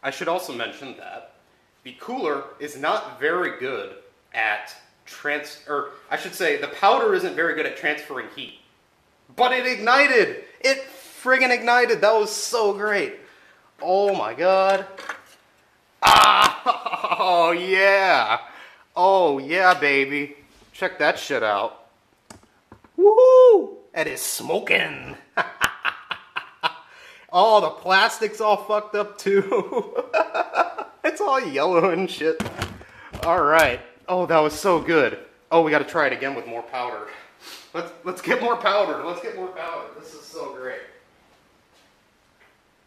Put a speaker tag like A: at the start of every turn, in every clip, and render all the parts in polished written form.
A: I should also mention that the cooler is not very good at the powder isn't very good at transferring heat. But it ignited! It friggin' ignited! That was so great! Oh my god. Ah! Oh yeah! Oh yeah, baby. Check that shit out. Woohoo! That is smoking! Oh, the plastic's all fucked up too. It's all yellow and shit. Alright. Oh, that was so good. Oh, we gotta try it again with more powder. Let's get more powder. Let's get more powder. This is so great.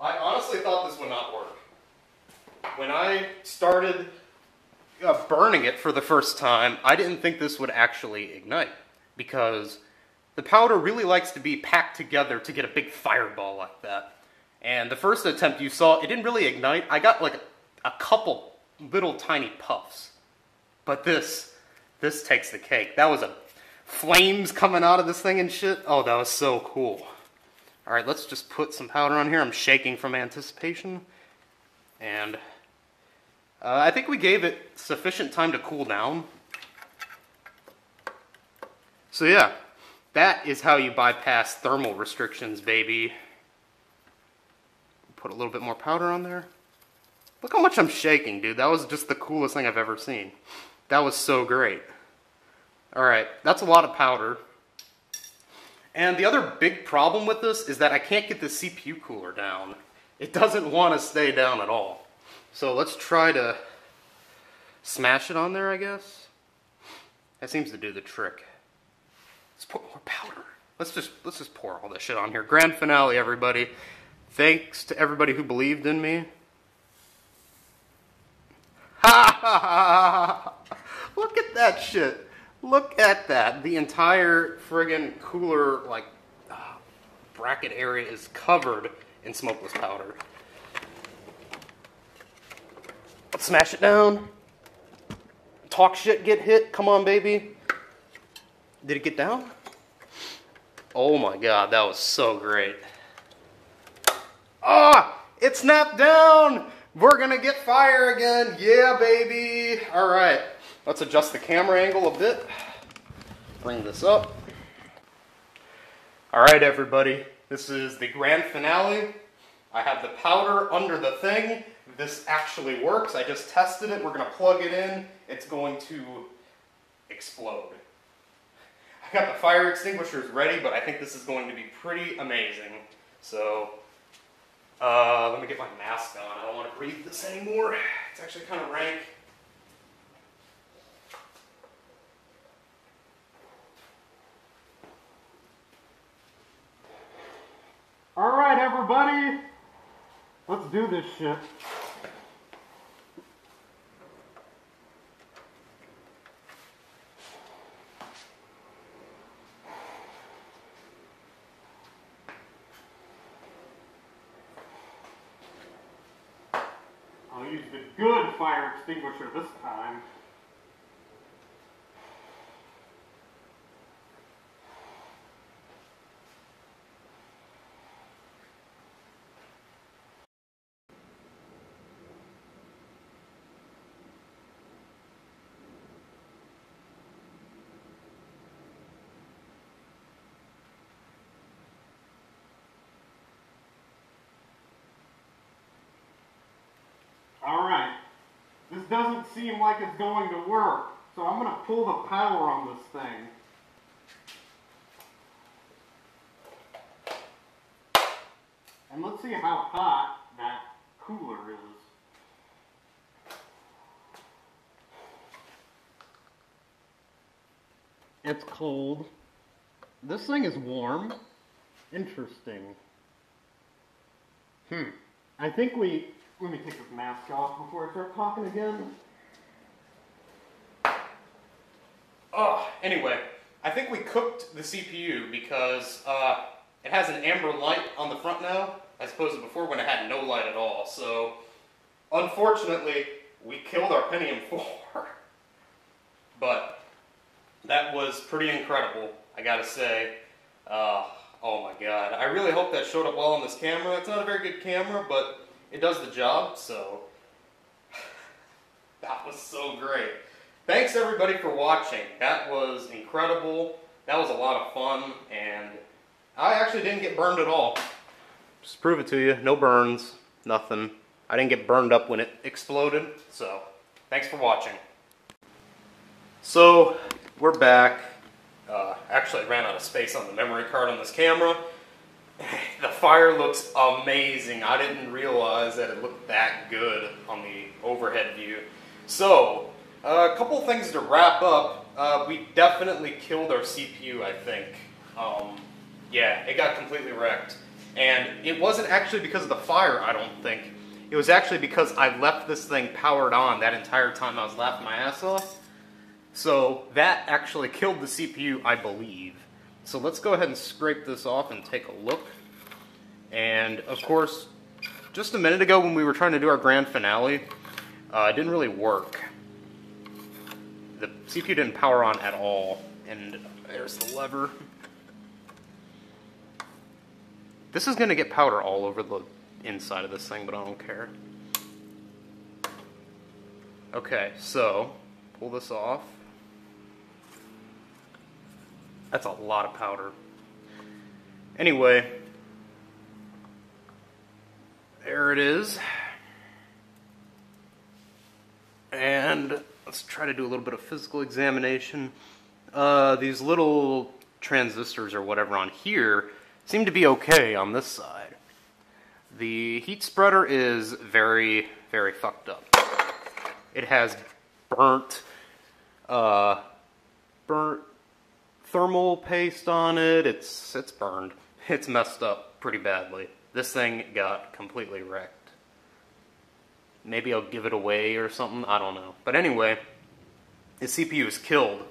A: I honestly thought this would not work. When I started burning it for the first time, I didn't think this would actually ignite. Because the powder really likes to be packed together to get a big fireball like that. And the first attempt you saw, it didn't really ignite. I got like a couple little tiny puffs. But this takes the cake. That was flames coming out of this thing and shit. Oh, that was so cool. Alright, let's just put some powder on here. I'm shaking from anticipation. And I think we gave it sufficient time to cool down. So yeah, that is how you bypass thermal restrictions, baby. Put a little bit more powder on there. Look how much I'm shaking, dude. That was just the coolest thing I've ever seen. That was so great. Alright, that's a lot of powder. And the other big problem with this is that I can't get the CPU cooler down. It doesn't want to stay down at all. So let's try to smash it on there, I guess. That seems to do the trick. Let's put more powder. Let's just pour all this shit on here. Grand finale, everybody. Thanks to everybody who believed in me. Ha ha ha! Look at that shit. Look at that. The entire friggin' cooler, bracket area is covered in smokeless powder. Let's smash it down. Talk shit, get hit. Come on, baby. Did it get down? Oh my god, that was so great. Ah! It snapped down! We're gonna get fire again. Yeah, baby. Alright. Let's adjust the camera angle a bit. Bring this up. Alright, everybody. This is the grand finale. I have the powder under the thing. This actually works. I just tested it. We're going to plug it in. It's going to explode. I got the fire extinguishers ready, but I think this is going to be pretty amazing. So, let me get my mask on. I don't want to breathe this anymore. It's actually kind of rank. Alright, everybody. Let's do this shit. I'll use the good fire extinguisher this time. Alright, this doesn't seem like it's going to work, so I'm going to pull the power on this thing. And let's see how hot that cooler is. It's cold. This thing is warm. Interesting. I think let me take this mask off before I start talking again. Anyway, I think we cooked the CPU because it has an amber light on the front now, as opposed to before when it had no light at all. So, unfortunately, we killed our Pentium 4. But that was pretty incredible, I gotta say. Oh my god. I really hope that showed up well on this camera. It's not a very good camera, but it does the job, so that was so great. Thanks everybody for watching. That was incredible. That was a lot of fun, and I actually didn't get burned at all. Just prove it to you. No burns, nothing. I didn't get burned up when it exploded, so thanks for watching. So, we're back. Actually, I ran out of space on the memory card on this camera. The fire looks amazing. I didn't realize that it looked that good on the overhead view. So, a couple things to wrap up. We definitely killed our CPU, I think. Yeah, it got completely wrecked. And it wasn't actually because of the fire, I don't think. It was actually because I left this thing powered on that entire time I was laughing my ass off. So that actually killed the CPU, I believe. So let's go ahead and scrape this off and take a look. And of course, just a minute ago when we were trying to do our grand finale, it didn't really work. The CPU didn't power on at all. And there's the lever. This is going to get powder all over the inside of this thing, but I don't care. Okay, so pull this off. That's a lot of powder. Anyway, there it is. And let's try to do a little bit of physical examination. These little transistors or whatever on here seem to be okay on this side. The heat spreader is very, very fucked up. It has burnt thermal paste on it. It's burned. It's messed up pretty badly. This thing got completely wrecked. Maybe I'll give it away or something. I don't know. But anyway, the CPU is killed.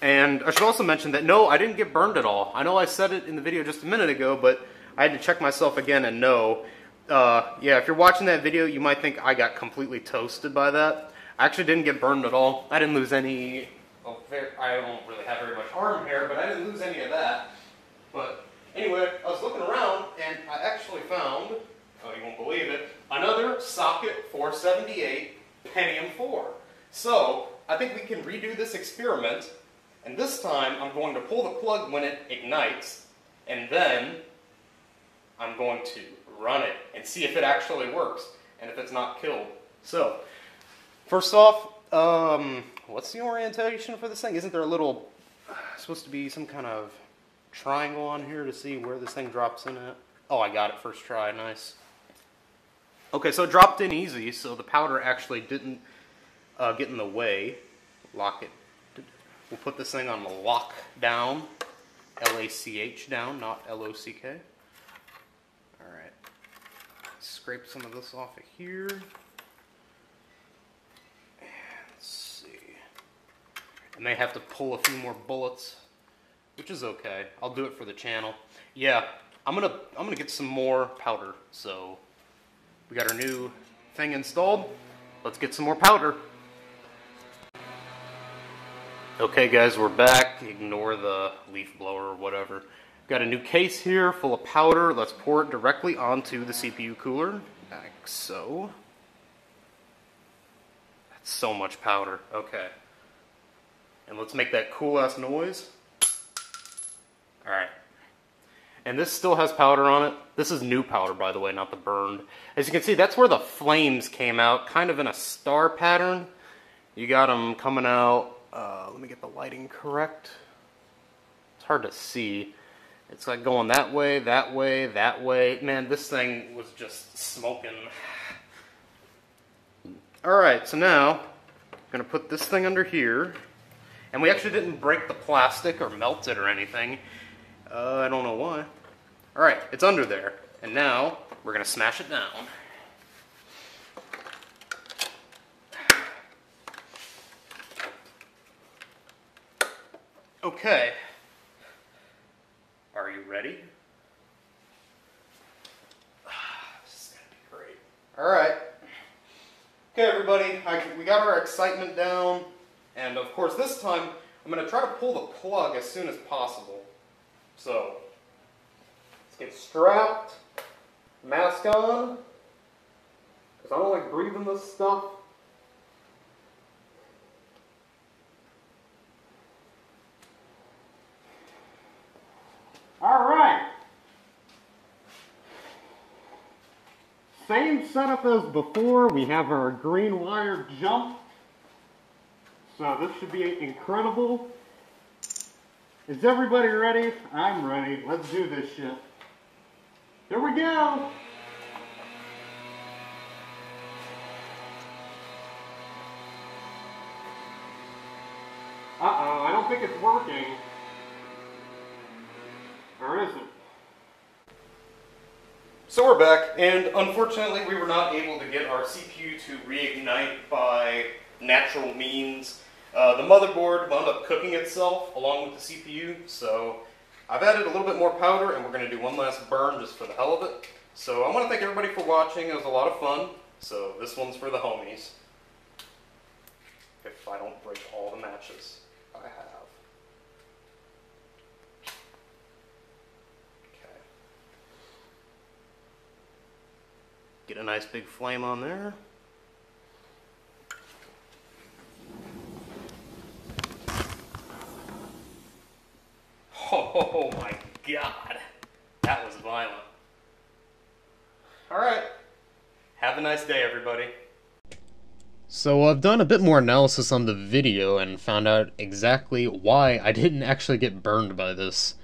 A: And I should also mention that no, I didn't get burned at all. I know I said it in the video just a minute ago, but I had to check myself again and no. Yeah, if you're watching that video, you might think I got completely toasted by that. I actually didn't get burned at all. I didn't lose any... Oh, I don't really have very much arm hair, but I didn't lose any of that. But anyway, I was looking around, and I actually found, oh, you won't believe it, another socket 478 Pentium 4. So, I think we can redo this experiment, and this time I'm going to pull the plug when it ignites, and then I'm going to run it and see if it actually works, and if it's not killed. So, first off, what's the orientation for this thing? Isn't there a little, supposed to be some kind of triangle on here to see where this thing drops in at? Oh, I got it first try, nice. Okay, so it dropped in easy, so the powder actually didn't get in the way. Lock it. We'll put this thing on the lock down. L-A-C-H down, not L-O-C-K. Alright. Scrape some of this off of here. I may have to pull a few more bullets, which is okay. I'll do it for the channel. Yeah, I'm gonna get some more powder. So we got our new thing installed. Let's get some more powder. Okay, guys, we're back. Ignore the leaf blower or whatever. Got a new case here full of powder. Let's pour it directly onto the CPU cooler, like so. That's so much powder. Okay. And let's make that cool-ass noise. Alright. And this still has powder on it. This is new powder, by the way, not the burned. As you can see, that's where the flames came out, kind of in a star pattern. You got them coming out. Let me get the lighting correct. It's hard to see. It's like going that way, that way, that way. Man, this thing was just smoking. Alright, so now, I'm going to put this thing under here. And we actually didn't break the plastic or melt it or anything. I don't know why. Alright, it's under there. And now, we're going to smash it down. Okay. Are you ready? This is going to be great. Alright. Okay, everybody, we got our excitement down. And of course, this time, I'm going to try to pull the plug as soon as possible. So, let's get strapped. Mask on, because I don't like breathing this stuff. Alright. Same setup as before. We have our green wire jump. So this should be incredible. Is everybody ready? I'm ready. Let's do this shit. Here we go. Uh-oh, I don't think it's working. Or is it? So we're back, and unfortunately we were not able to get our CPU to reignite by natural means. The motherboard wound up cooking itself along with the CPU, so I've added a little bit more powder, and we're going to do one last burn just for the hell of it. So I want to thank everybody for watching. It was a lot of fun. So this one's for the homies. If I don't break all the matches I have. Okay. Get a nice big flame on there. Oh my god, that was violent. Alright, have a nice day everybody. So I've done a bit more analysis on the video and found out exactly why I didn't actually get burned by this.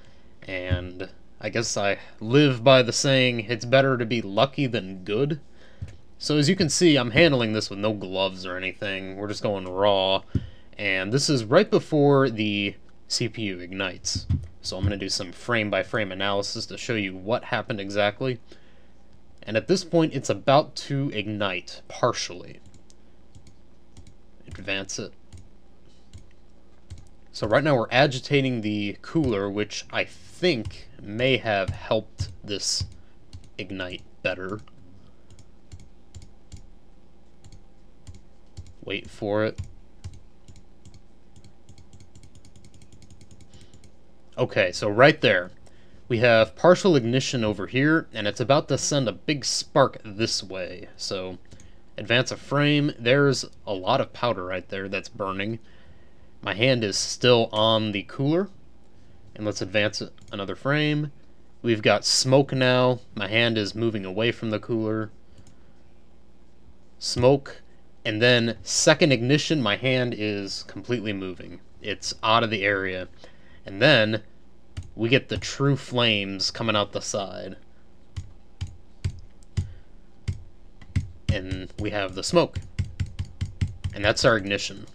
A: And I guess I live by the saying, it's better to be lucky than good. So as you can see, I'm handling this with no gloves or anything, we're just going raw. And this is right before the CPU ignites. So I'm going to do some frame-by-frame analysis to show you what happened exactly. And at this point, it's about to ignite, partially. Advance it. So right now we're agitating the cooler, which I think may have helped this ignite better. Wait for it. Okay, so right there, we have partial ignition over here, and it's about to send a big spark this way. So, advance a frame. There's a lot of powder right there that's burning. My hand is still on the cooler, and let's advance it another frame. We've got smoke now. My hand is moving away from the cooler. Smoke, and then second ignition, my hand is completely moving. It's out of the area. And then we get the true flames coming out the side. And we have the smoke. And that's our ignition.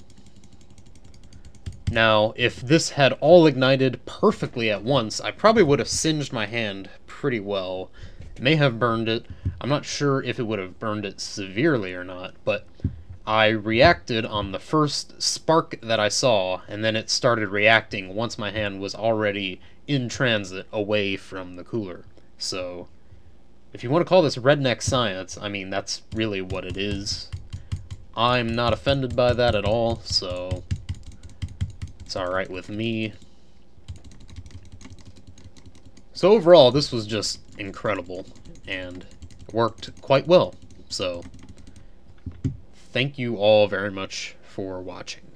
A: Now, if this had all ignited perfectly at once, I probably would have singed my hand pretty well. It may have burned it. I'm not sure if it would have burned it severely or not, but I reacted on the first spark that I saw, and then it started reacting once my hand was already in transit away from the cooler. So, if you want to call this redneck science, I mean, that's really what it is. I'm not offended by that at all, so it's alright with me. So overall, this was just incredible, and it worked quite well. So, thank you all very much for watching.